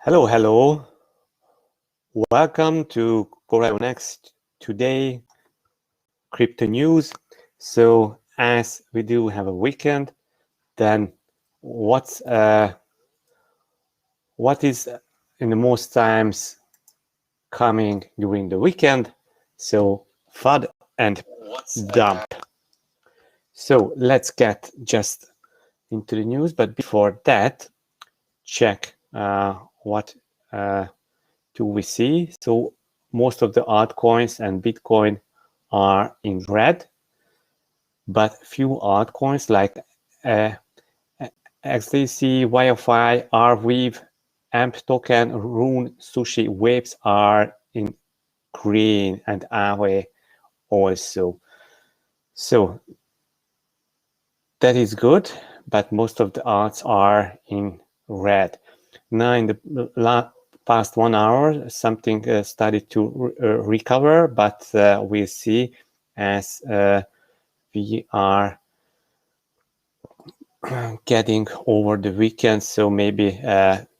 Hello, hello. Welcome to CorionX today crypto news. So as we do have a weekend, then what is in the most times coming during the weekend? So FUD and dump. So let's get just into the news, but before that, check what do we see. So most of the altcoins and Bitcoin are in red, but few altcoins like XDC, YFI, Arweave, AMP token, Rune, Sushi, Waves are in green, and Aave also. So that is good, but most of the alts are in red. Now in the past 1 hour, something started to recover, but we'll see as we are getting over the weekend. So maybe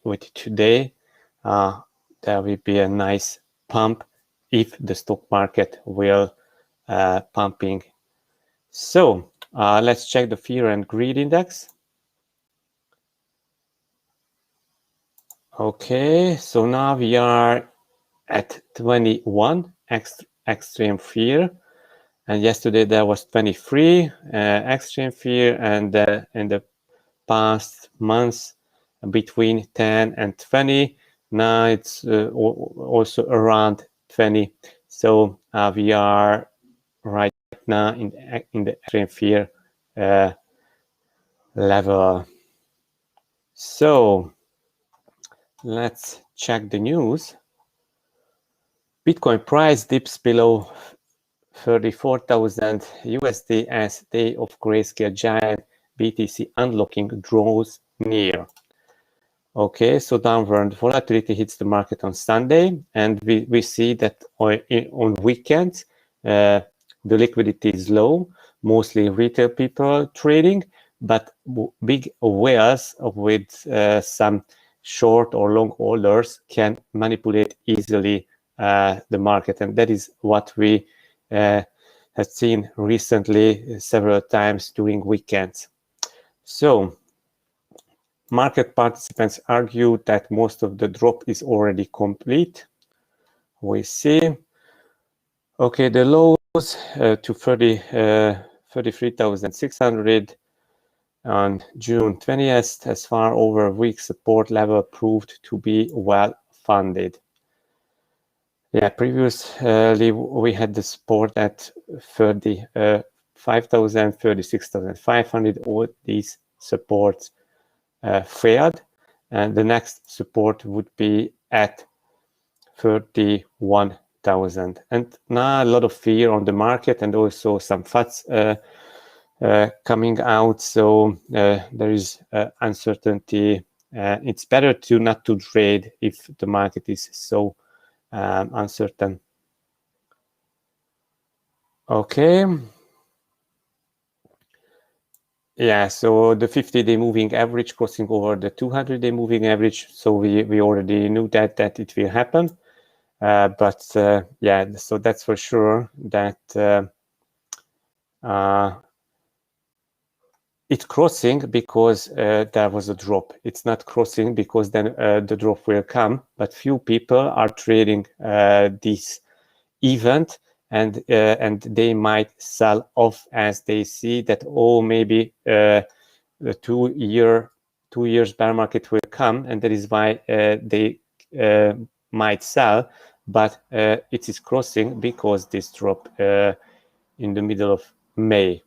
with today, there will be a nice pump if the stock market will pumping. So let's check the fear and greed index. Okay, so now we are at 21 extreme fear, and yesterday there was 23 extreme fear, and in the past months between 10 and 20. Now it's also around 20. So we are right now in the extreme fear level. So let's check the news. Bitcoin price dips below 34,000 USD as day of Grayscale giant BTC unlocking draws near. Okay, so downward volatility hits the market on Sunday, and we see that on weekends the liquidity is low, mostly retail people trading, but big whales with some short or long holders can manipulate easily the market, and that is what we have seen recently several times during weekends. So market participants argue that most of the drop is already complete. We see, okay, the lows to 33,600 on June 20th, as far over week support level proved to be well funded. Yeah, previously we had the support at 35,000, 36,500. All these supports failed, and the next support would be at 31,000. And now a lot of fear on the market, and also some FUDs coming out. So there is uncertainty. It's better to not to trade if the market is so uncertain. Okay. Yeah, so the 50-day moving average crossing over the 200-day moving average. So we already knew that it will happen. But yeah, so that's for sure that it's crossing because there was a drop. It's not crossing because then the drop will come. But few people are trading this event, and they might sell off as they see that, oh, maybe the 2 years bear market will come, and that is why they might sell. But it is crossing because this drop in the middle of May.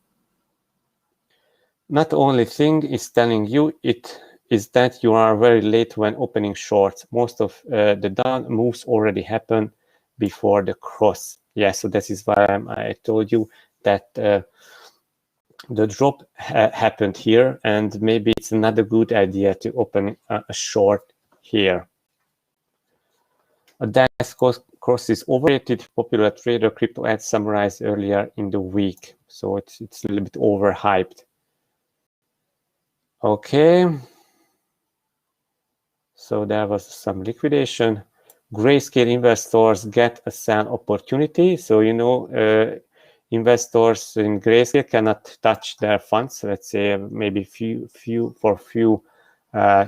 Not only thing is telling you it is that you are very late when opening shorts. Most of the down moves already happened before the cross. Yeah, so this is why I told you that the drop happened here, and maybe it's another good idea to open a short here. A DAX cross is overrated. Popular trader crypto ads summarized earlier in the week, so it's a little bit overhyped. Okay. So there was some liquidation. Grayscale investors get a sell opportunity. So, you know, investors in Grayscale cannot touch their funds, let's say maybe few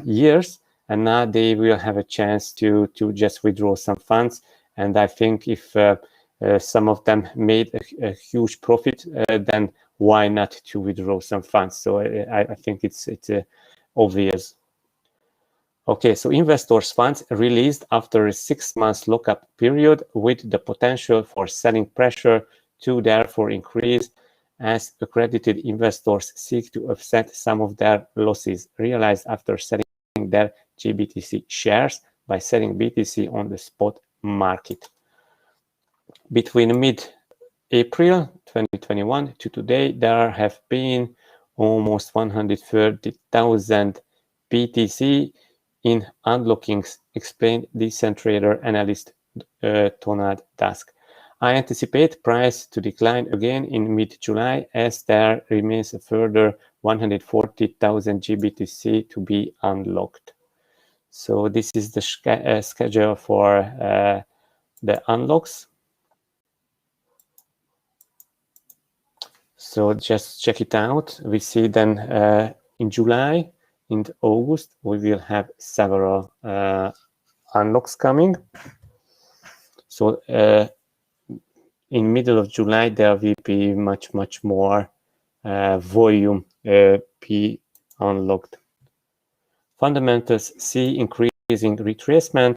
years, and now they will have a chance to just withdraw some funds. And I think if some of them made a huge profit, then why not to withdraw some funds? So I think it's obvious. Okay, so investors' funds released after a 6 month lockup period with the potential for selling pressure to therefore increase as accredited investors seek to offset some of their losses realized after selling their GBTC shares by selling BTC on the spot market. Between mid-April 2021 to today, there have been almost 130,000 BTC in unlockings, explained Decentrader analyst Tonald Dusk. I anticipate price to decline again in mid-July as there remains a further 140,000 GBTC to be unlocked. So this is the schedule for the unlocks. So just check it out. We see then in July, in August, we will have several unlocks coming. So in middle of July, there will be much more volume be unlocked. Fundamentals see increasing retracement.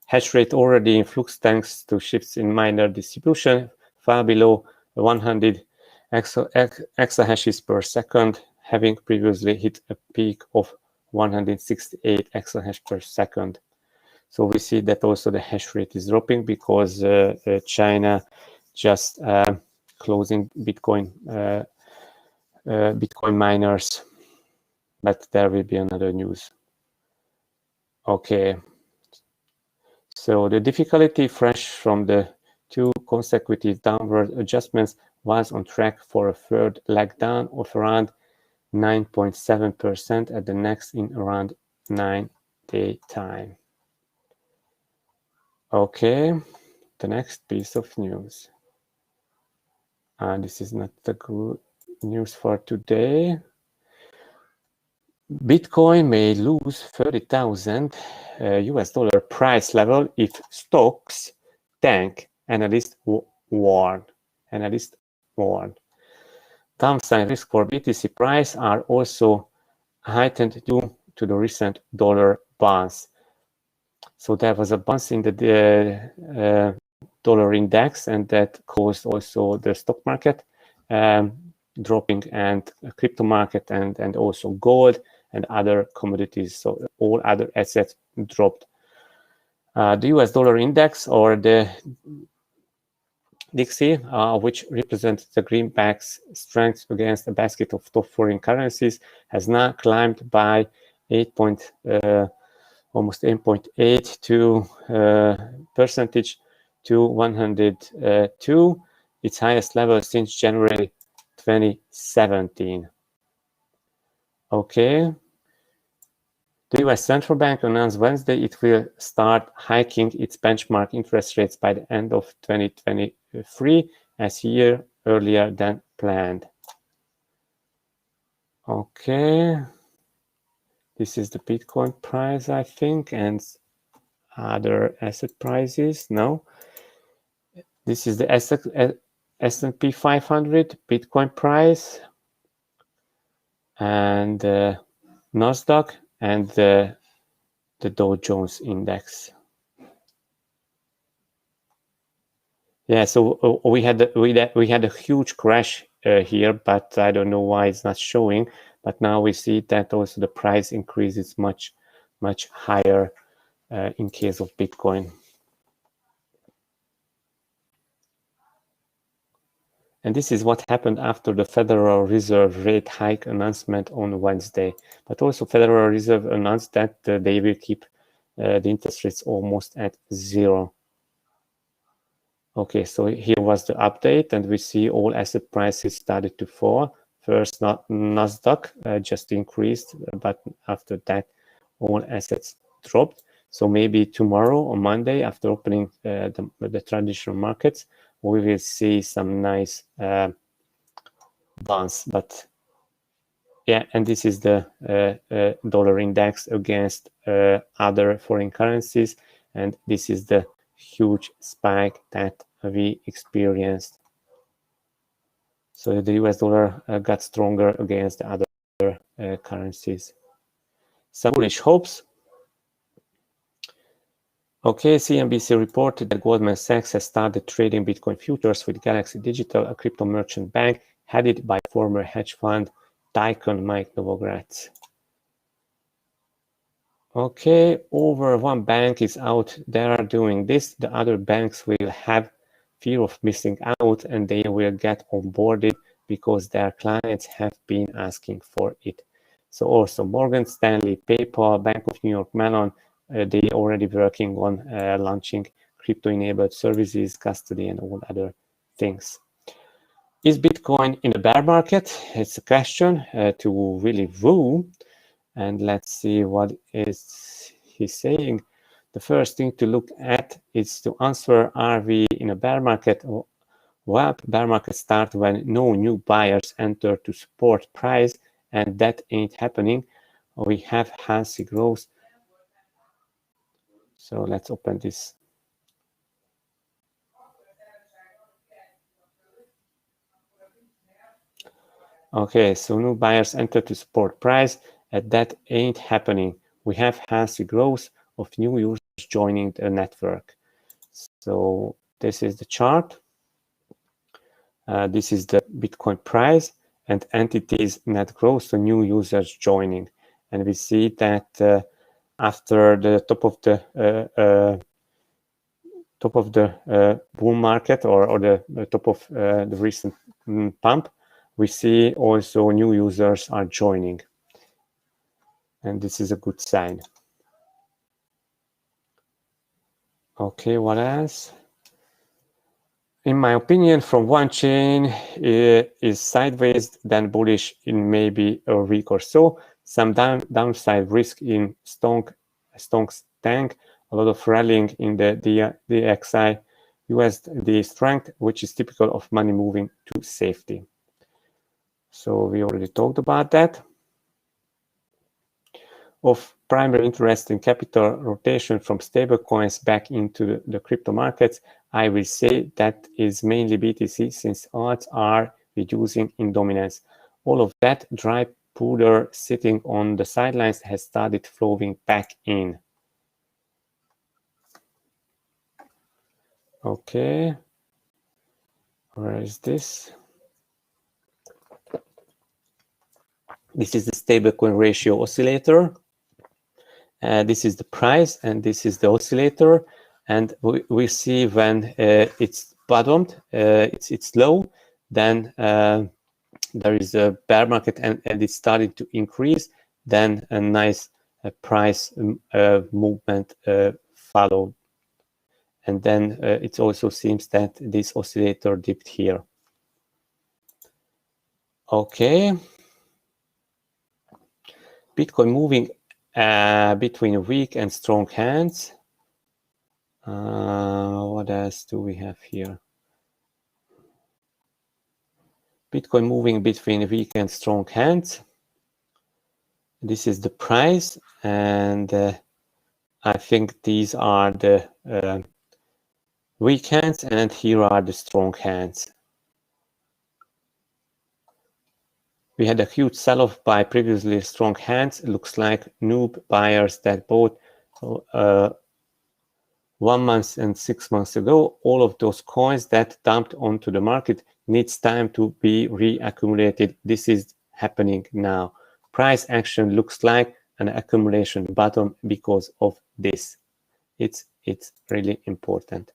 Hash rate already in flux thanks to shifts in miner distribution, far below 100 exahashes per second, having previously hit a peak of 168 exahash per second. So we see that also the hash rate is dropping because China just closing Bitcoin miners, but there will be another news. Okay. So the difficulty fresh from the 2 consecutive downward adjustments was on track for a third leg down of around 9.7% at the next in around 9-day time. Okay, the next piece of news. This is not the good news for today. Bitcoin may lose 30,000 US dollar price level if stocks tank, analyst warn. Downside risk for BTC price are also heightened due to the recent dollar bounce. So there was a bounce in the dollar index, and that caused also the stock market dropping, and crypto market, and also gold and other commodities. So all other assets dropped. The US dollar index, or the DXY, which represents the greenback's strength against a basket of top foreign currencies, has now climbed by almost 8.8 percentage to 102, its highest level since January 2017. Okay. The US Central Bank announced Wednesday it will start hiking its benchmark interest rates by the end of 2023, as a year earlier than planned. Okay. This is the Bitcoin price, I think, and other asset prices. No. This is the S&P 500 Bitcoin price, and NASDAQ, and the Dow Jones index. Yeah, so we had a huge crash here, but I don't know why it's not showing. But now we see that also the price increase is much higher in case of Bitcoin. And this is what happened after the Federal Reserve rate hike announcement on Wednesday. But also Federal Reserve announced that they will keep the interest rates almost at 0. Okay, so here was the update, and we see all asset prices started to fall. First, NASDAQ just increased, but after that, all assets dropped. So maybe tomorrow or Monday, after opening the traditional markets, we will see some nice bounce. But yeah, and this is the dollar index against other foreign currencies, and this is the huge spike that we experienced. So the US dollar got stronger against the other currencies. Some bullish hopes. Okay, CNBC reported that Goldman Sachs has started trading Bitcoin futures with Galaxy Digital, a crypto merchant bank headed by former hedge fund tycoon Mike Novogratz. Okay, over one bank is out there doing this. The other banks will have fear of missing out, and they will get onboarded because their clients have been asking for it. So also Morgan Stanley, PayPal, Bank of New York Mellon, they already working on launching crypto-enabled services, custody, and all other things. Is Bitcoin in a bear market? It's a question to really woo. And let's see what is he saying. The first thing to look at is to answer, are we in a bear market? Well, bear market start when no new buyers enter to support price, and that ain't happening. We have healthy growth. So let's open this. Okay, so new buyers enter to support price, and that ain't happening. We have healthy growth of new users joining the network. So this is the chart. This is the Bitcoin price and entities net growth, so new users joining. And we see that after the top of the bull market or the top of the recent pump, we see also new users are joining. And this is a good sign. Okay, what else? In my opinion, from one chain is sideways, then bullish in maybe a week or so. Some downside risk in Stonk's tank, a lot of rallying in the DXY USD strength, which is typical of money moving to safety. So we already talked about that. Of primary interest in capital rotation from stablecoins back into the crypto markets, I will say that is mainly BTC, since odds are reducing in dominance. All of that dry powder sitting on the sidelines has started flowing back in. Okay, where is this? This is the stablecoin ratio oscillator. This is the price, and this is the oscillator. And we see when it's bottomed, it's low, then there is a bear market and it's starting to increase, then a nice price movement followed. And then it also seems that this oscillator dipped here. Okay. Bitcoin moving between weak and strong hands. What else do we have here? Bitcoin moving between weak and strong hands. This is the price, and I think these are the weak hands, and here are the strong hands. We had a huge sell-off by previously strong hands. It looks like noob buyers that bought 1 month and 6 months ago. All of those coins that dumped onto the market needs time to be reaccumulated. This is happening now. Price action looks like an accumulation bottom because of this. It's really important.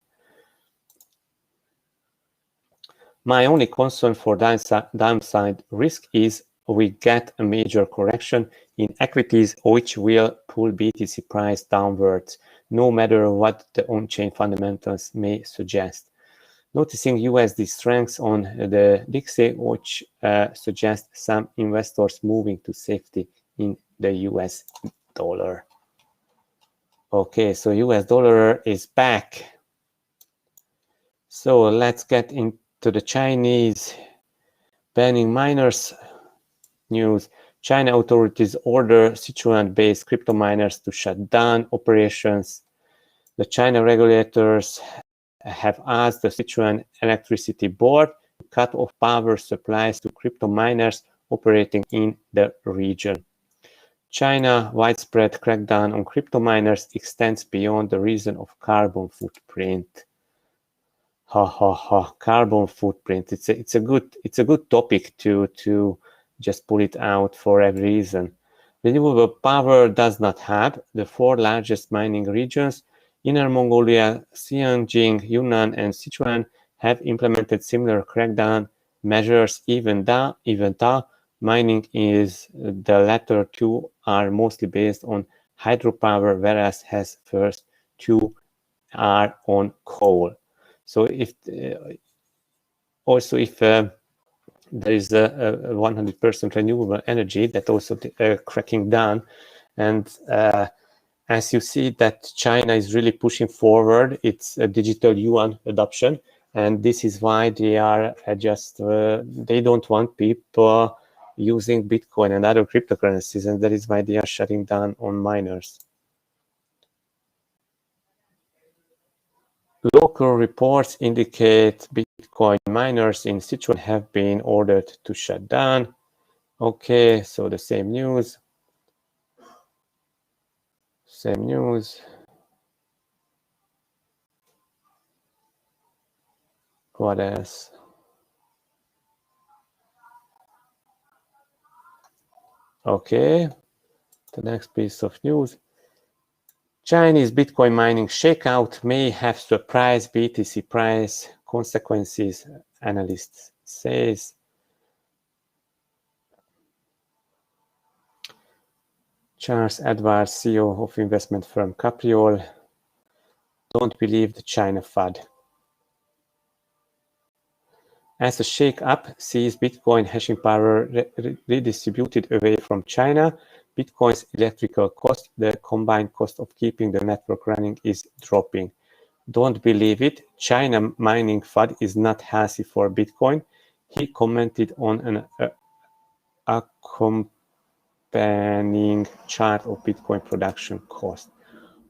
My only concern for downside risk is we get a major correction in equities, which will pull BTC price downwards, no matter what the on-chain fundamentals may suggest. Noticing USD strength on the DXY, which suggests some investors moving to safety in the US dollar. Okay, so US dollar is back. So let's get into the Chinese banning miners news. China authorities order Sichuan-based crypto miners to shut down operations. The China regulators have asked the Sichuan Electricity Board to cut off power supplies to crypto miners operating in the region. China's widespread crackdown on crypto miners extends beyond the reason of carbon footprint. Carbon footprint. It's a good topic to just pull it out for every reason. Renewable power does not have the four largest mining regions. Inner Mongolia, Xinjiang, Yunnan, and Sichuan have implemented similar crackdown measures. Even though mining is the latter two are mostly based on hydropower, whereas has first two are on coal. So if there is a 100% renewable energy, that also cracking down, and as you see that China is really pushing forward its digital yuan adoption, and this is why they are they don't want people using Bitcoin and other cryptocurrencies, and that is why they are shutting down on miners. Local reports indicate Bitcoin miners in Sichuan have been ordered to shut down. Okay, so the same news. Same news. What else? Okay, the next piece of news. Chinese Bitcoin mining shakeout may have surprised BTC price consequences, analyst says. Charles Edwards, CEO of investment firm Capriol, don't believe the China FUD. As the shake-up sees Bitcoin hashing power redistributed away from China, Bitcoin's electrical cost, the combined cost of keeping the network running, is dropping. Don't believe it. China mining FUD is not healthy for Bitcoin. He commented on an accompanying chart of Bitcoin production cost.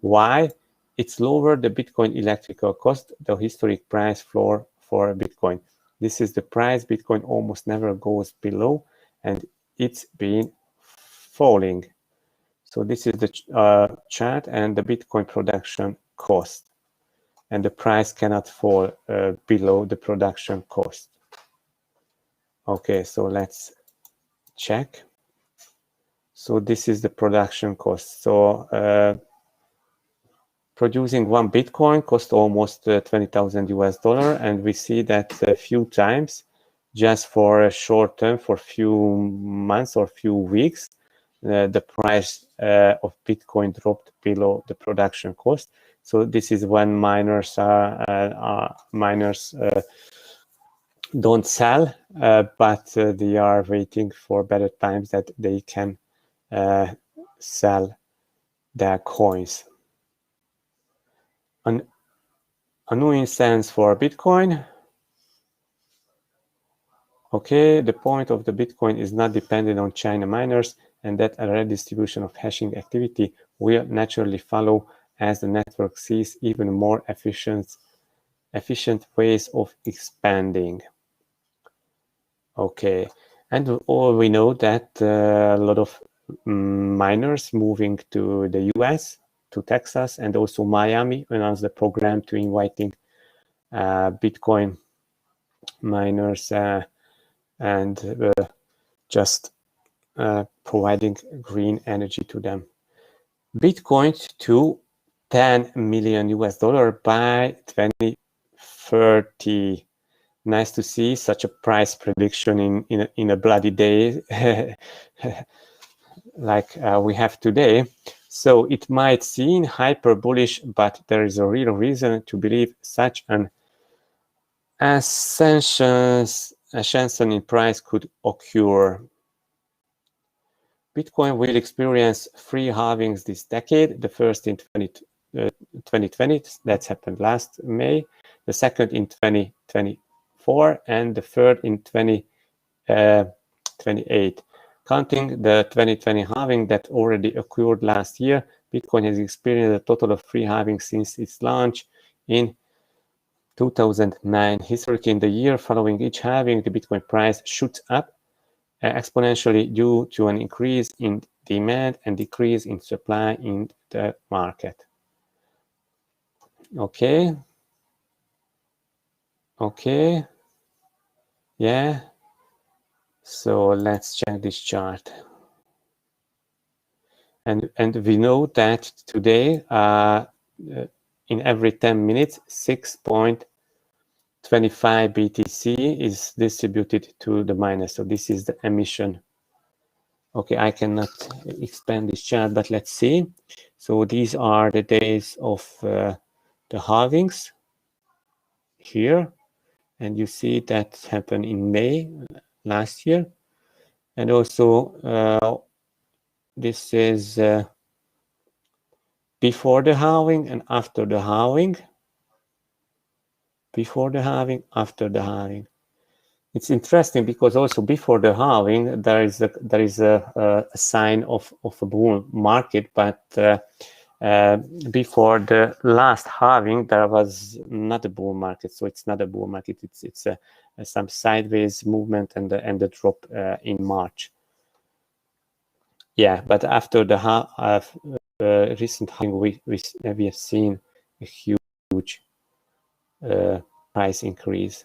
Why? It's lowered the Bitcoin electrical cost, the historic price floor for Bitcoin. This is the price Bitcoin almost never goes below, and it's been falling. So this is the chart and the Bitcoin production cost. And the price cannot fall below the production cost. Okay, so let's check. So this is the production cost. So producing one Bitcoin cost almost 20,000 US dollar, and we see that a few times, just for a short term, for few months or few weeks, the price of Bitcoin dropped below the production cost. So this is when miners don't sell, but they are waiting for better times that they can sell their coins. Annuing stands for Bitcoin. Okay, the point of the Bitcoin is not dependent on China miners, and that a redistribution of hashing activity will naturally follow as the network sees even more efficient ways of expanding. Okay, and all we know that a lot of miners moving to the US, to Texas, and also Miami announced the program to inviting Bitcoin miners and just providing green energy to them. Bitcoin to 10 million US dollar by 2030. Nice to see such a price prediction in a bloody day like we have today. So it might seem hyper bullish, but there is a real reason to believe such an ascension in price could occur. Bitcoin will experience 3 halvings this decade. The first in 2020, that's happened last May. The second in 2024, and the third in 2028. Counting the 2020 halving that already occurred last year, Bitcoin has experienced a total of 3 halvings since its launch in 2009. Historically, in the year following each halving, the Bitcoin price shoots up exponentially due to an increase in demand and decrease in supply in the market. Okay. Yeah. So let's check this chart. And we know that today, in every 10 minutes, 6.25 BTC is distributed to the miners. So this is the emission. Okay, I cannot expand this chart, but let's see. So these are the days of the halvings here. And you see that happened in May last year. And also, this is before the halving and after the halving. Before the halving, after the halving. It's interesting because also before the halving there is a sign of a bull market, but before the last halving there was not a bull market. So it's not a bull market. It's some sideways movement and the drop in March. Yeah, but after the recent halving, we have seen a huge price increase.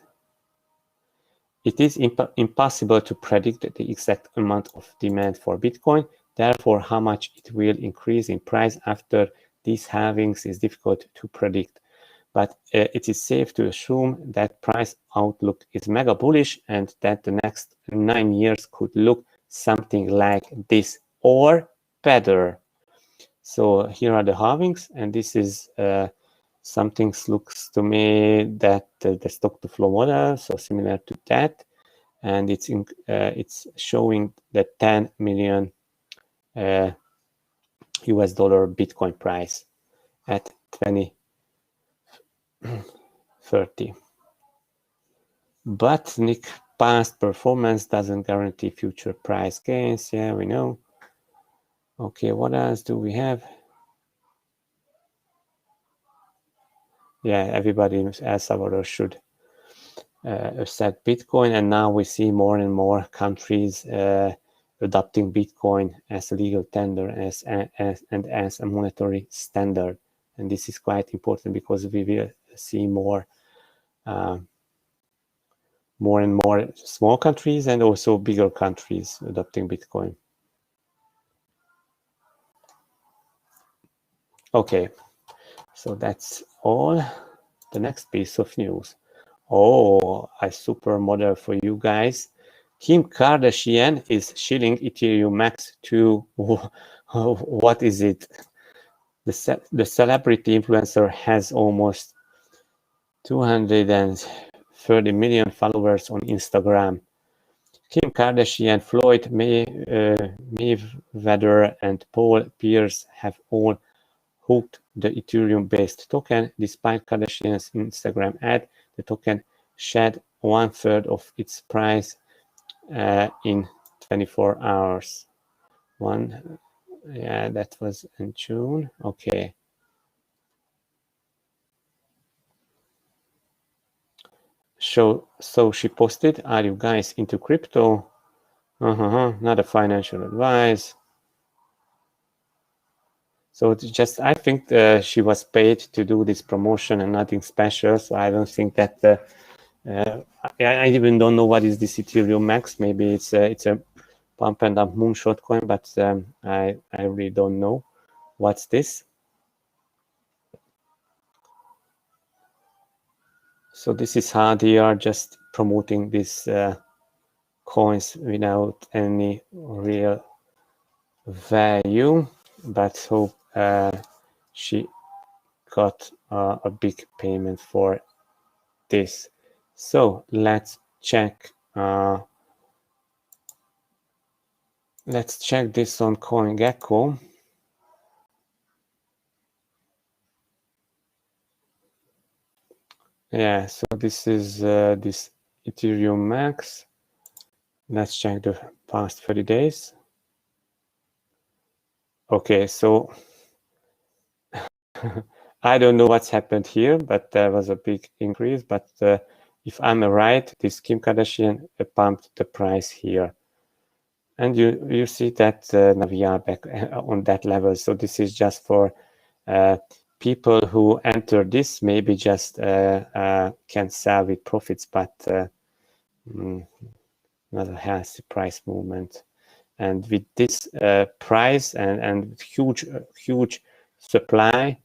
It is impossible to predict the exact amount of demand for Bitcoin. Therefore, how much it will increase in price after these halvings is difficult to predict. But it is safe to assume that price outlook is mega bullish and that the next 9 years could look something like this or better. So here are the halvings, and this is something looks to me that the stock to flow model, so similar to that, and it's showing the 10 million US dollar Bitcoin price at 2030. But Nick, past performance doesn't guarantee future price gains. Yeah, we know. Okay, what else do we have? Yeah, everybody in El Salvador should accept Bitcoin, and now we see more and more countries adopting Bitcoin as a legal tender and as a monetary standard. And this is quite important because we will see more and more small countries and also bigger countries adopting Bitcoin. Okay, so that's all. The next piece of news. Oh, a super model for you guys. Kim Kardashian is shilling Ethereum Max to, what is it? The celebrity influencer has almost 230 million followers on Instagram. Kim Kardashian, Floyd Mayweather, and Paul Pierce have all hooked the Ethereum-based token. Despite Kardashian's Instagram ad, the token shed 1/3 of its price in 24 hours. Yeah, that was in June. Okay. So she posted, "Are you guys into crypto? Not a financial advice." So just, I think she was paid to do this promotion and nothing special. So I don't think that I even don't know what is this Ethereum Max. Maybe it's a pump and dump moonshot coin, but I really don't know what's this. So this is how they are just promoting these coins without any real value, but hope she got a big payment for this. So let's check Let's check this on CoinGecko. Yeah, so this is this Ethereum max. Let's check the past 30 days. Okay, so I don't know what's happened here, but there was a big increase. But if I'm right, this Kim Kardashian pumped the price here. And you see that now we are back on that level. So this is just for people who enter this, maybe just can sell with profits, but not a healthy price movement. And with this price and huge supply,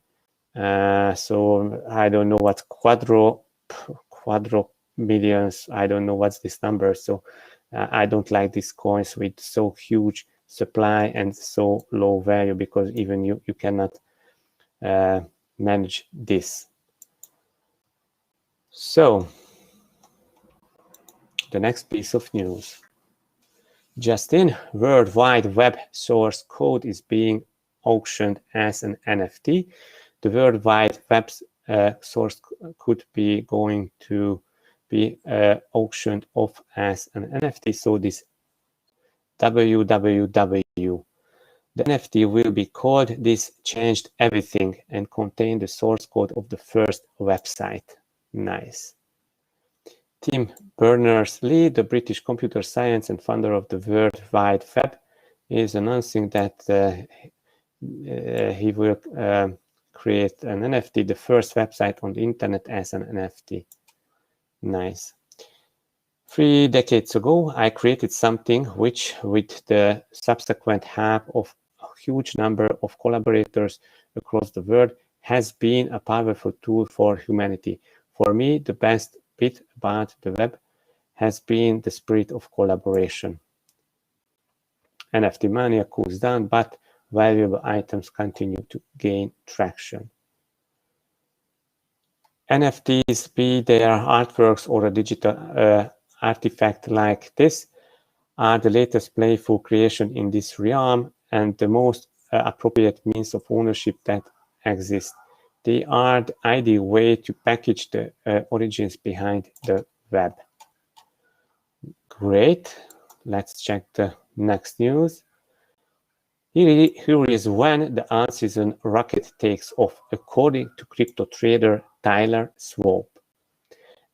so I don't know what's quadro millions. I don't know what's this number. So I don't like these coins with so huge supply and so low value, because even you cannot manage this. So the next piece of news. Justin, World Wide Web source code is being auctioned as an NFT. The World Wide Web source could be going to be auctioned off as an NFT. So this www. The NFT will be called This Changed Everything and contain the source code of the first website. Nice. Tim Berners-Lee, the British computer science and founder of the World Wide Web, is announcing that he will create an NFT, the first website on the internet as an NFT. Nice. 3 decades ago, I created something which, with the subsequent help of a huge number of collaborators across the world, has been a powerful tool for humanity. For me, the best bit about the web has been the spirit of collaboration. NFT mania cools down, but valuable items continue to gain traction. NFTs, be they artworks or a digital artifact like this, are the latest playful creation in this realm and the most appropriate means of ownership that exists. They are the ideal way to package the origins behind the web. Great. Let's check the next news. Here is when the on-season rocket takes off, according to crypto trader Tyler Swope.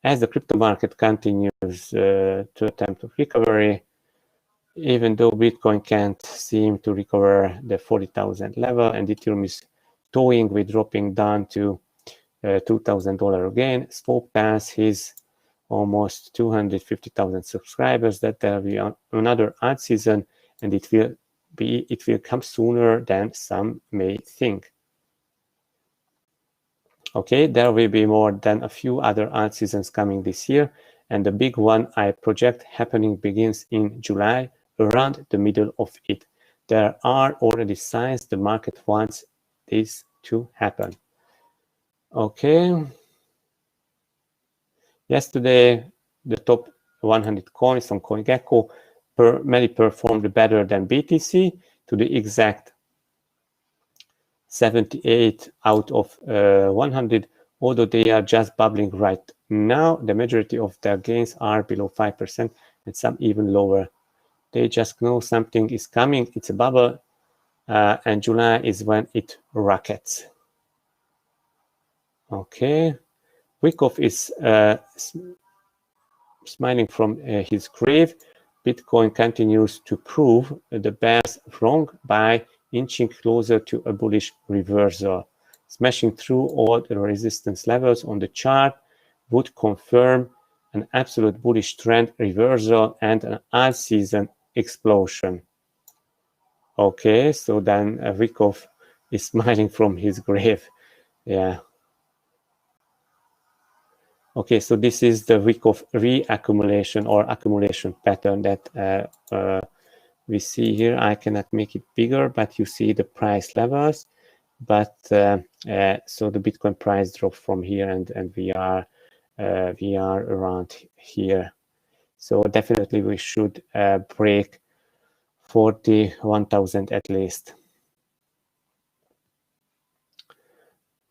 As the crypto market continues to attempt recovery, even though Bitcoin can't seem to recover the 40,000 level and Ethereum is toying with dropping down to $2,000 again, Swope tells his almost 250,000 subscribers that there will be another art season, and it will come sooner than some may think. Okay, there will be more than a few other art seasons coming this year, and the big one I project happening begins in July, around the middle of it. There are already signs the market wants this to happen. Okay. Yesterday, the top 100 coins on CoinGecko many performed better than BTC, to the exact 78 out of 100, although they are just bubbling right now. The majority of their gains are below 5% and some even lower. They just know something is coming. It's a bubble, and July is when it rockets. Okay. Wyckoff is smiling from his grave. Bitcoin continues to prove the bears wrong by inching closer to a bullish reversal. Smashing through all the resistance levels on the chart would confirm an absolute bullish trend reversal and an all-season explosion. Okay, so then Wyckoff is smiling from his grave. Yeah. Okay, so this is the Wyckoff reaccumulation or accumulation pattern that we see here. I cannot make it bigger, but you see the price levels. But so the Bitcoin price dropped from here, and we are around here. So definitely we should break 41,000 at least.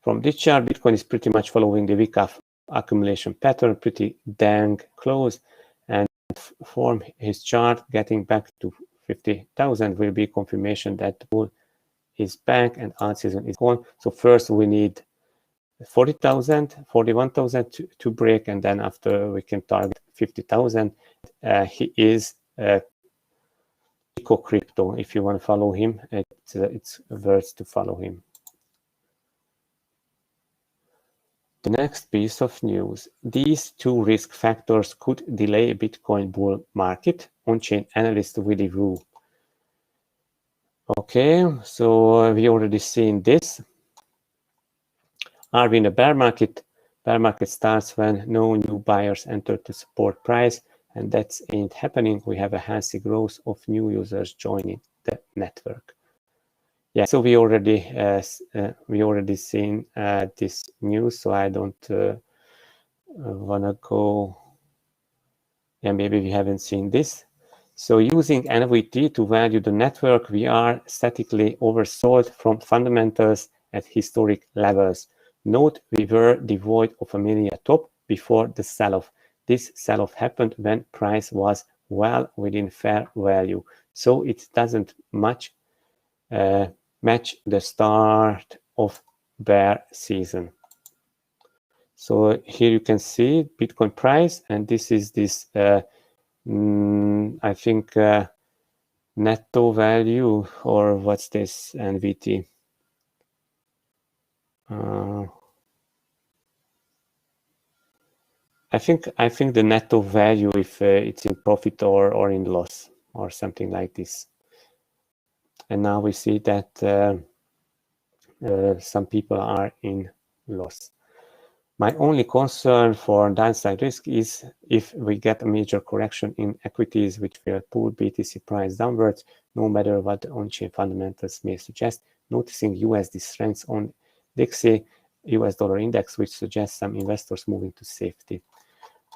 From this chart, Bitcoin is pretty much following the week of accumulation pattern, pretty dang close. And from his chart, getting back to 50,000 will be confirmation that the bull is back and alt season is gone. So first we need 40,000, 41,000 to break, and then after we can target 50,000. He is crypto. If you want to follow him, it's worth to follow him. The next piece of news. These two risk factors could delay Bitcoin bull market. On-chain analyst Willy Woo. Okay, so we already seen this. Are we in a bear market? Bear market starts when no new buyers enter to support price, and that ain't happening. We have a healthy growth of new users joining the network. Yeah, so we already seen this news, so I don't wanna go. Yeah, maybe we haven't seen this. So using NVT to value the network, we are statically oversold from fundamentals at historic levels. Note we were devoid of a mania top before the sell-off. This sell-off happened when price was well within fair value, so it doesn't match the start of bear season. So here you can see Bitcoin price, and this is this I think netto value, or what's this NVT? I think the netto value, if it's in profit or in loss or something like this. And now we see that some people are in loss. My only concern for downside risk is if we get a major correction in equities, which will pull BTC price downwards, no matter what the on-chain fundamentals may suggest. Noticing USD strength on DXY US dollar index, which suggests some investors moving to safety.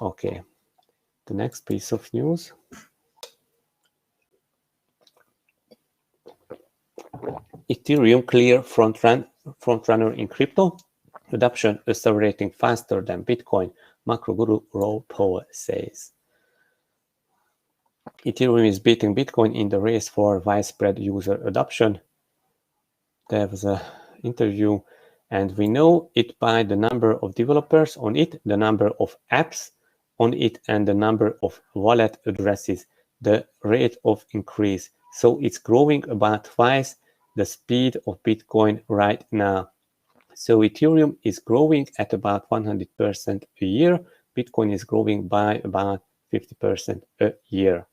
Okay, the next piece of news. Ethereum clear frontrunner in crypto. Adoption accelerating faster than Bitcoin, macro guru Rob Paul says. Ethereum is beating Bitcoin in the race for widespread user adoption. There was an interview, and we know it by the number of developers on it, the number of apps on it, and the number of wallet addresses, the rate of increase. So it's growing about twice the speed of Bitcoin right now. So Ethereum is growing at about 100% a year. Bitcoin is growing by about 50% a year.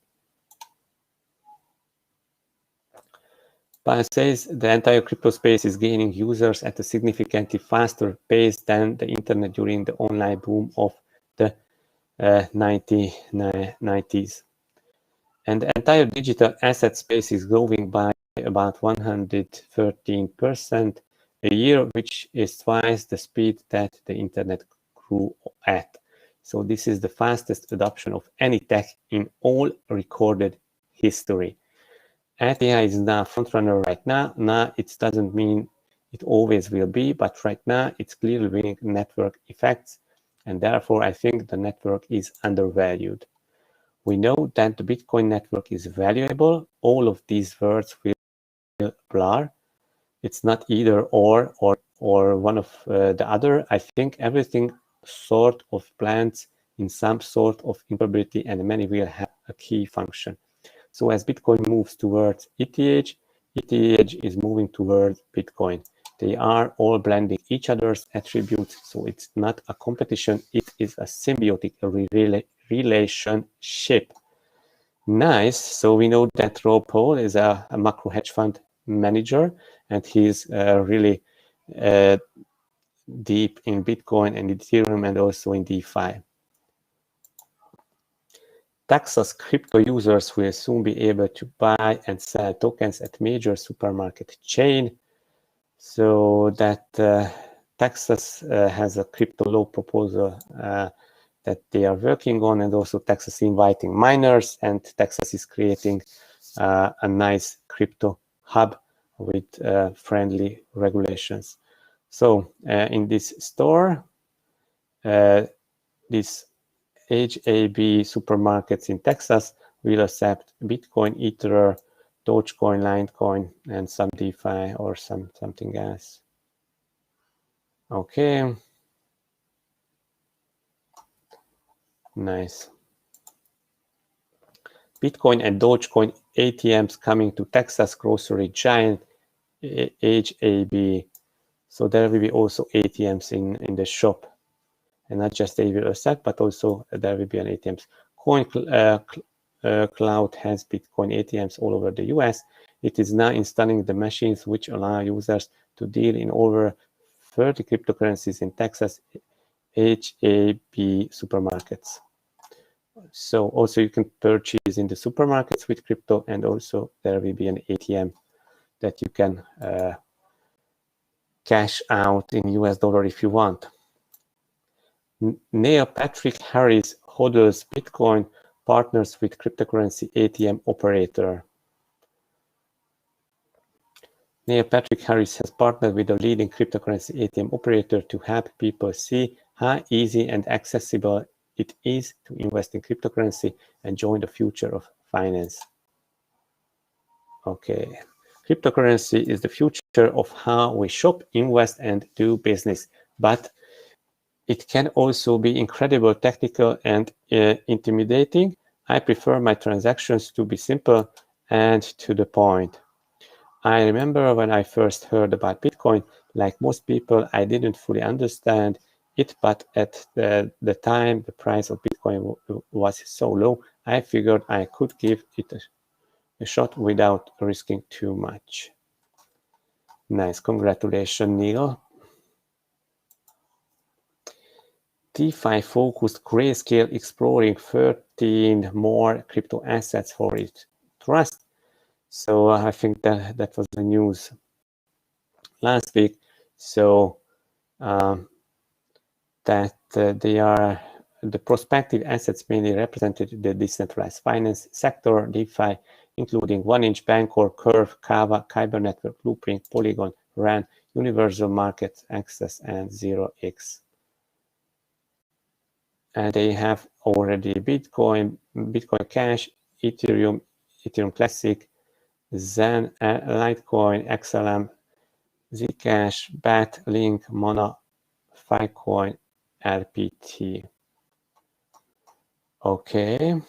Paul says the entire crypto space is gaining users at a significantly faster pace than the internet during the online boom of the 90s. And the entire digital asset space is growing by about 113% a year, which is twice the speed that the internet grew at. So this is the fastest adoption of any tech in all recorded history. AI is now frontrunner right now. Now it doesn't mean it always will be, but right now it's clearly winning network effects, and therefore I think the network is undervalued. We know that the Bitcoin network is valuable. All of these words will blur. It's not either or one of the other. I think everything sort of blends in some sort of interoperability, and many will have a key function. So as Bitcoin moves towards ETH, ETH is moving towards Bitcoin. They are all blending each other's attributes, so it's not a competition, it is a symbiotic relationship. Nice. So we know that Rob Paul is a macro hedge fund manager, and he's really deep in Bitcoin and Ethereum and also in DeFi. Texas crypto users will soon be able to buy and sell tokens at major supermarket chain. So that Texas has a crypto law proposal that they are working on, and also Texas inviting miners, and Texas is creating a nice crypto hub with friendly regulations. So in this store, these HAB supermarkets in Texas will accept Bitcoin, Ether, Dogecoin, Litecoin, and some DeFi or something else. Okay. Nice. Bitcoin and Dogecoin ATMs coming to Texas grocery giant HAB. So there will be also ATMs in the shop. And not just they will accept, but also there will be an ATMs. Cloud has Bitcoin ATMs all over the US. It is now installing the machines which allow users to deal in over 30 cryptocurrencies in Texas HAB supermarkets. So also you can purchase in the supermarkets with crypto, and also there will be an ATM that you can cash out in US dollar if you want. Neil Patrick Harris hodls Bitcoin, partners with cryptocurrency ATM operator. Neil Patrick Harris has partnered with a leading cryptocurrency ATM operator to help people see how easy and accessible it is to invest in cryptocurrency and join the future of finance. Okay. Cryptocurrency is the future of how we shop, invest, and do business, but it can also be incredibly technical and intimidating. I prefer my transactions to be simple and to the point. I remember when I first heard about Bitcoin, like most people, I didn't fully understand it, but at the time the price of Bitcoin was so low, I figured I could give it a shot without risking too much. Nice, congratulations, Neil. DeFi-focused Grayscale exploring 13 more crypto assets for its trust. So I think that was the news last week. So that they are the prospective assets mainly represented the decentralized finance sector, DeFi, including 1inch Bancor, Curve, Kava, Kyber Network, Blueprint, Polygon, RAN, Universal Market Access, and 0x. And they have already Bitcoin Cash, Ethereum Classic, Zen, Litecoin, XLM, Zcash, BAT, Link, Mana, Filecoin, LPT. Okay.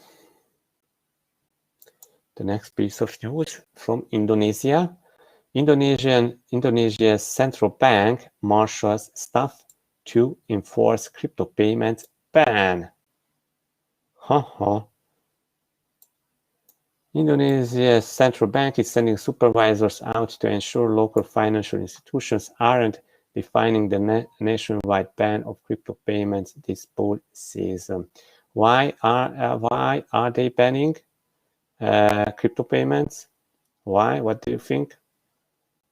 The next piece of news from Indonesia. Indonesia's central bank marshals staff to enforce crypto payments ban. Indonesia's central bank is sending supervisors out to ensure local financial institutions aren't defining the nationwide ban of crypto payments this bull season. Why are they banning crypto payments? Why? What do you think?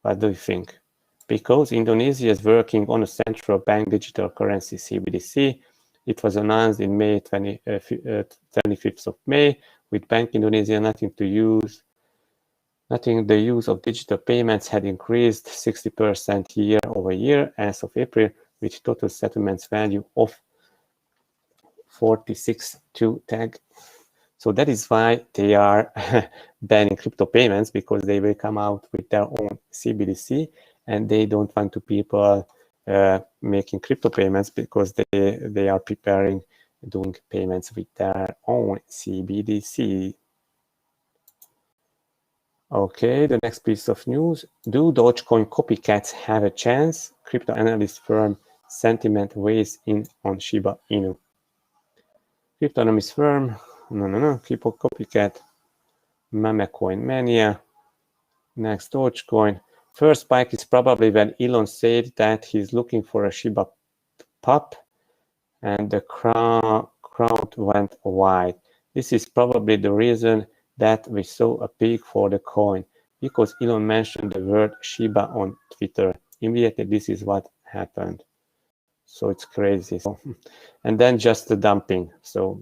What do you think? Because Indonesia is working on a central bank digital currency CBDC. It was announced in May 25th of May. With Bank Indonesia the use of digital payments had increased 60% year over year as of April, with total settlements value of 46 to tag. So that is why they are banning crypto payments, because they will come out with their own CBDC, and they don't want to people making crypto payments because they are preparing doing payments with their own CBDC. Okay, the next piece of news. Do Dogecoin copycats have a chance? Crypto analyst firm Sentiment weighs in on Shiba Inu. Crypto analyst firm, no, copycat, Memecoin mania. Next, Dogecoin. First spike is probably when Elon said that he's looking for a Shiba pup, and the crowd went wide. This is probably the reason that we saw a peak for the coin, because Elon mentioned the word Shiba on Twitter. Immediately, this is what happened. So it's crazy. And then just the dumping. So,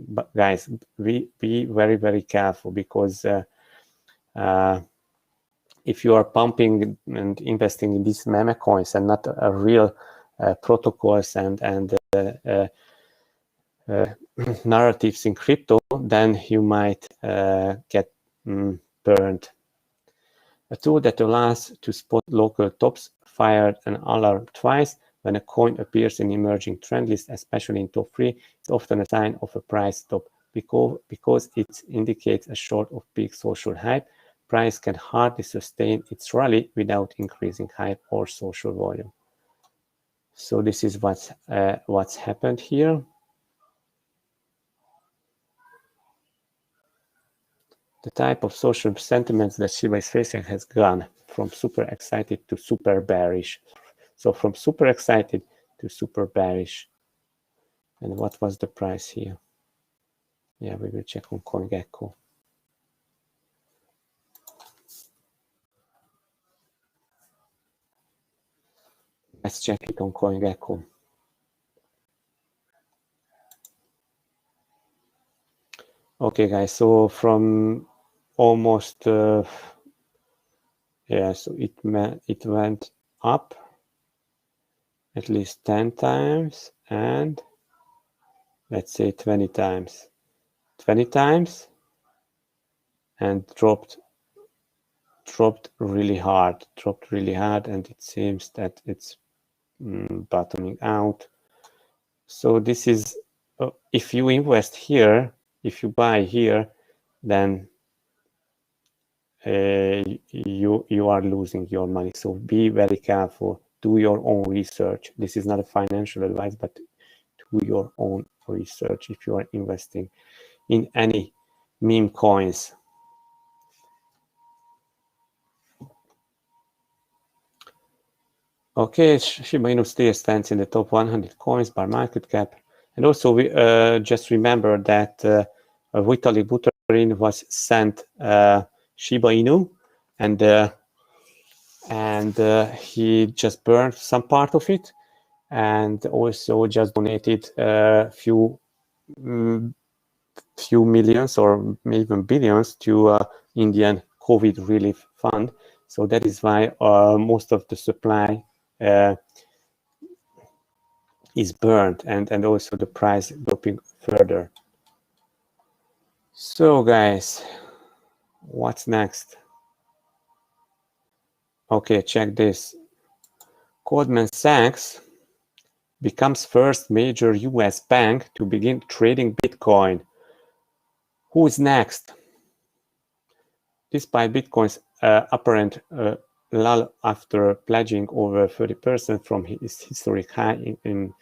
but guys, be very, very careful, because if you are pumping and investing in these meme coins and not a real protocols and narratives in crypto, then you might get burned. A tool that allows to spot local tops fired an alarm twice when a coin appears in emerging trend list, especially in top 3. It's often a sign of a price top because it indicates a short of peak social hype. Price can hardly sustain its rally without increasing hype or social volume. So this is what's happened here. The type of social sentiments that Shiba is facing has gone from super excited to super bearish. So from super excited to super bearish. And what was the price here? Yeah, we will check on CoinGecko. Let's check it on CoinGecko. Okay, guys, so from almost, so it went up at least 10 times and let's say 20 times. 20 times and dropped really hard, and it seems that it's bottoming out. So this is, if you invest here, if you buy here, then you are losing your money. So be very careful. Do your own research. This is not a financial advice, but do your own research if you are investing in any meme coins. Okay, Shiba Inu still stands in the top 100 coins by market cap. And also, we just remember that Vitalik Buterin was sent Shiba Inu, and he just burned some part of it, and also just donated a few millions or even billions to Indian COVID relief fund. So that is why most of the supply is burned, and also the price dropping further. So guys, what's next? Okay, check this. Goldman Sachs becomes first major US bank to begin trading Bitcoin. Who is next? Despite Bitcoin's apparent lull after pledging over 30% from its historic high in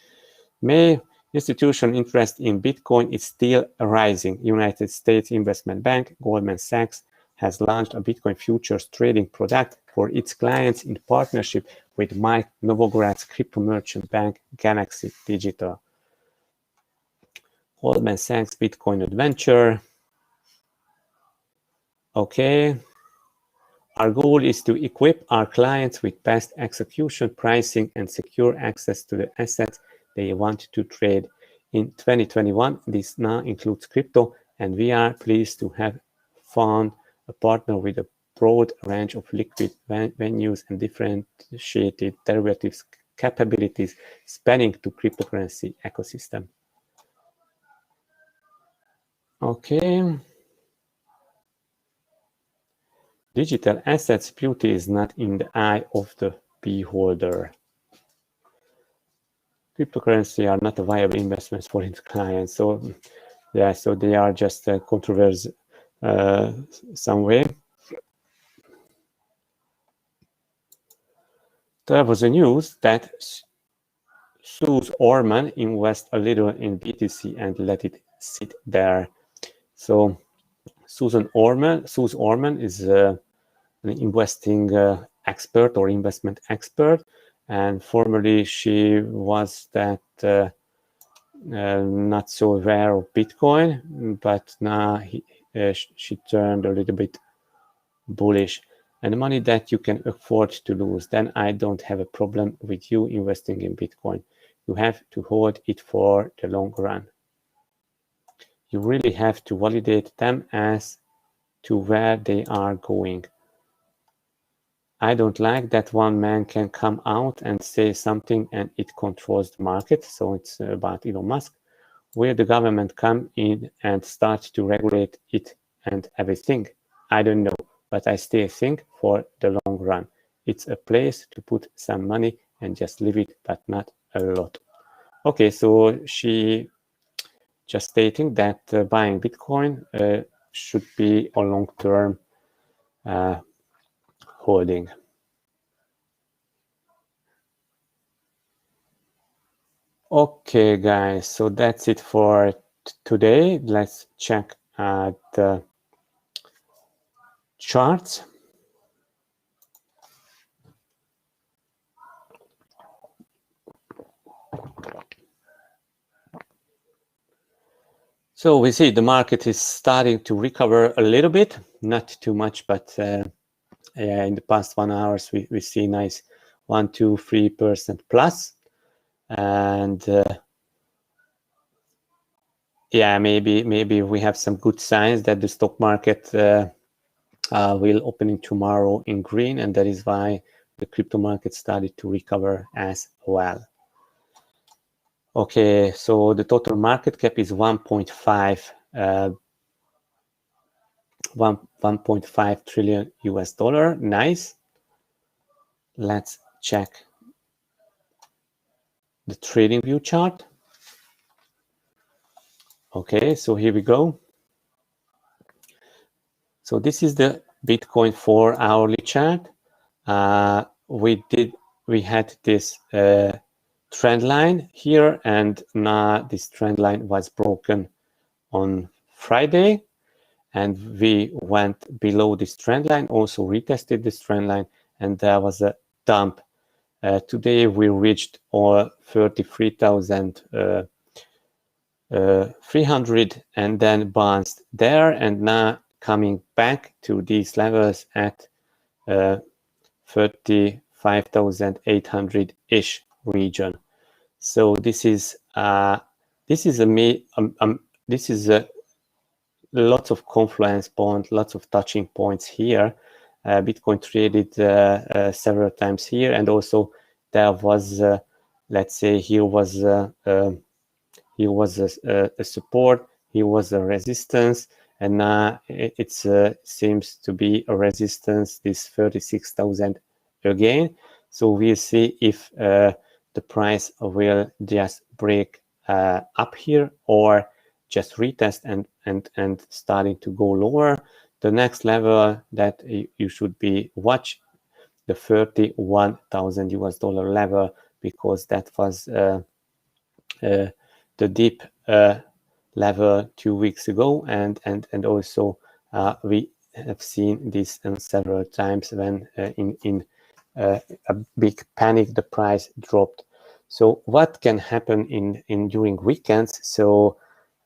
May, institutional interest in Bitcoin is still rising. United States investment bank Goldman Sachs has launched a Bitcoin futures trading product for its clients in partnership with Mike Novograd's crypto merchant bank Galaxy Digital. Goldman Sachs Bitcoin adventure. Okay. Our goal is to equip our clients with best execution, pricing, and secure access to the assets they want to trade. In 2021, this now includes crypto, and we are pleased to have found a partner with a broad range of liquid venues and differentiated derivatives capabilities spanning the cryptocurrency ecosystem. Okay. Digital assets beauty is not in the eye of the beholder. Cryptocurrency are not a viable investments for its clients. So, yeah, so they are just a controversy some way. There was a news that Suze Orman invest a little in BTC and let it sit there. So Suze Orman is an investing expert or investment expert, and formerly she was that not so aware of Bitcoin, but now she turned a little bit bullish. And the money that you can afford to lose, then I don't have a problem with you investing in Bitcoin. You have to hold it for the long run. You really have to validate them as to where they are going. I don't like that one man can come out and say something and it controls the market. So it's about Elon Musk. Will the government come in and start to regulate it and everything? I don't know, but I still think for the long run, it's a place to put some money and just leave it, but not a lot. Okay, so she just stating that buying Bitcoin should be a long-term holding. Okay, guys, so that's it for today. Let's check the charts. So we see the market is starting to recover a little bit, not too much, but in the past 1 hour, we see nice 1-3% plus. And yeah, maybe we have some good signs that the stock market will opening tomorrow in green, and that is why the crypto market started to recover as well. Okay, so the total market cap is 1.5 trillion US dollar. Nice. Let's check the trading view chart. Okay, so here we go. So this is the Bitcoin 4-hourly chart. We had this trend line here, and now this trend line was broken on Friday, and we went below this trend line, also retested this trend line, and there was a dump. Today we reached 33,300 and then bounced there, and now coming back to these levels at 35,800-ish region. So this is lots of confluence points, lots of touching points here. Bitcoin traded several times here, and also there was, let's say, here was a support, here was a resistance, and now it seems to be a resistance, this 36,000 again. So we'll see if the price will just break up here or just retest and starting to go lower. The next level that you should be watch, the 31,000 US dollar level, because that was the deep level 2 weeks ago, and also we have seen this several times when in a big panic the price dropped. So what can happen in during weekends? So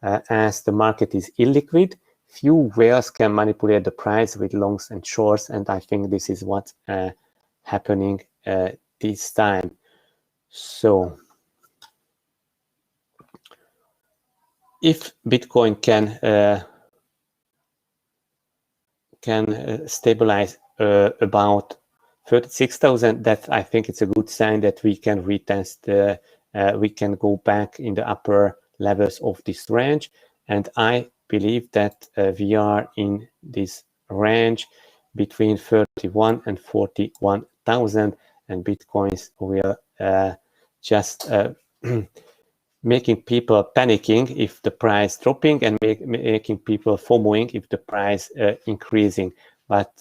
as the market is illiquid, few whales can manipulate the price with longs and shorts, and I think this is what's happening this time. So if Bitcoin can stabilize about 36,000, that I think it's a good sign that we can retest, we can go back in the upper levels of this range, and I believe that we are in this range between 31 and 41,000, and Bitcoins will just making people panicking if the price dropping, and making people FOMOing if the price increasing. But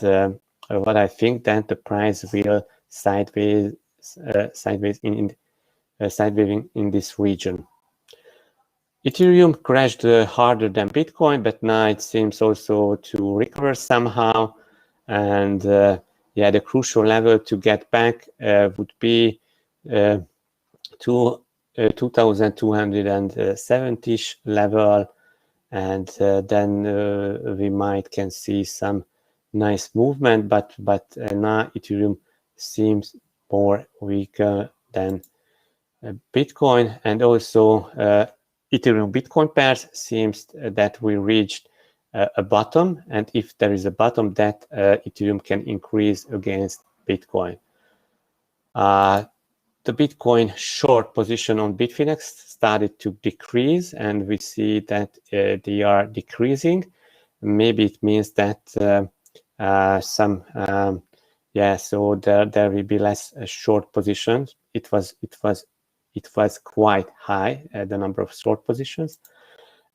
what I think that the price will sideways in this region. Ethereum crashed harder than Bitcoin, but now it seems also to recover somehow. And yeah, the crucial level to get back would be 2,270-ish level, and then we can see some nice movement, but now Ethereum seems more weaker than Bitcoin, and also Ethereum Bitcoin pairs seems that we reached a bottom, and if there is a bottom, that Ethereum can increase against Bitcoin. The Bitcoin short position on Bitfinex started to decrease, and we see that they are decreasing. Maybe it means that so there will be less short positions. It was quite high, the number of short positions,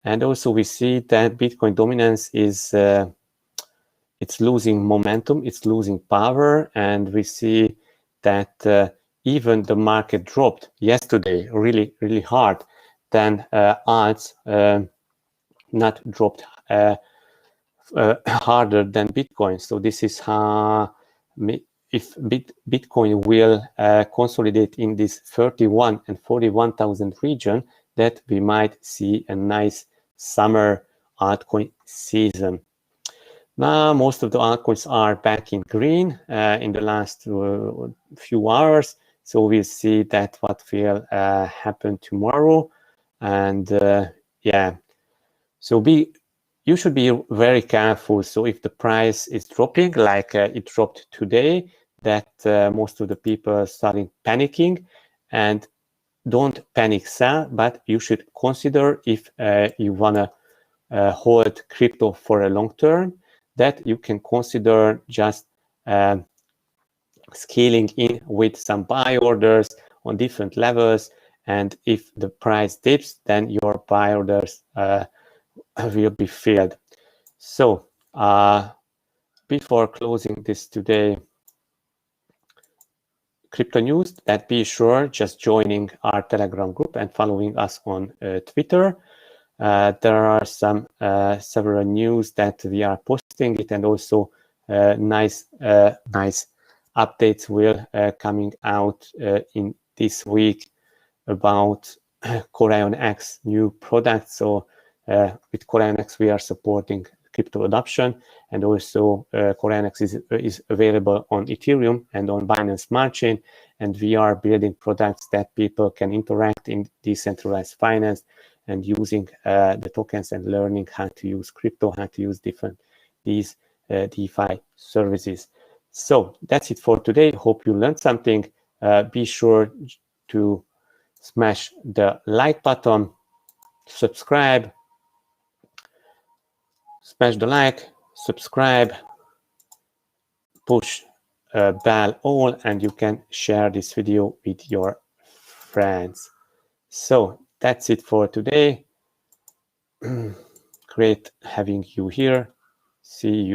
and also we see that Bitcoin dominance is it's losing momentum, it's losing power, and we see that even the market dropped yesterday really hard. Then alts not dropped harder than Bitcoin. So this is how, if Bitcoin will consolidate in this 31 and 41,000 region, that we might see a nice summer altcoin season. Now most of the altcoins are back in green in the last few hours. So we'll see that what will happen tomorrow. And so you should be very careful. So if the price is dropping, like it dropped today, that most of the people are starting panicking, and don't panic sell, but you should consider if you want to hold crypto for a long term, that you can consider just scaling in with some buy orders on different levels. And if the price dips, then your buy orders will be filled. So before closing this today crypto news, that be sure just joining our Telegram group and following us on Twitter. There are some several news that we are posting it, and also nice updates will coming out in this week about CorionX new products. So with CorionX we are supporting crypto adoption, and also CorionX is available on Ethereum and on Binance Smart Chain, and we are building products that people can interact in decentralized finance and using the tokens and learning how to use crypto, how to use these DeFi services. So that's it for today. Hope you learned something. Be sure to smash the like button, subscribe, smash the like, subscribe, push bell all, and you can share this video with your friends. So that's it for today. Great having you here. See you.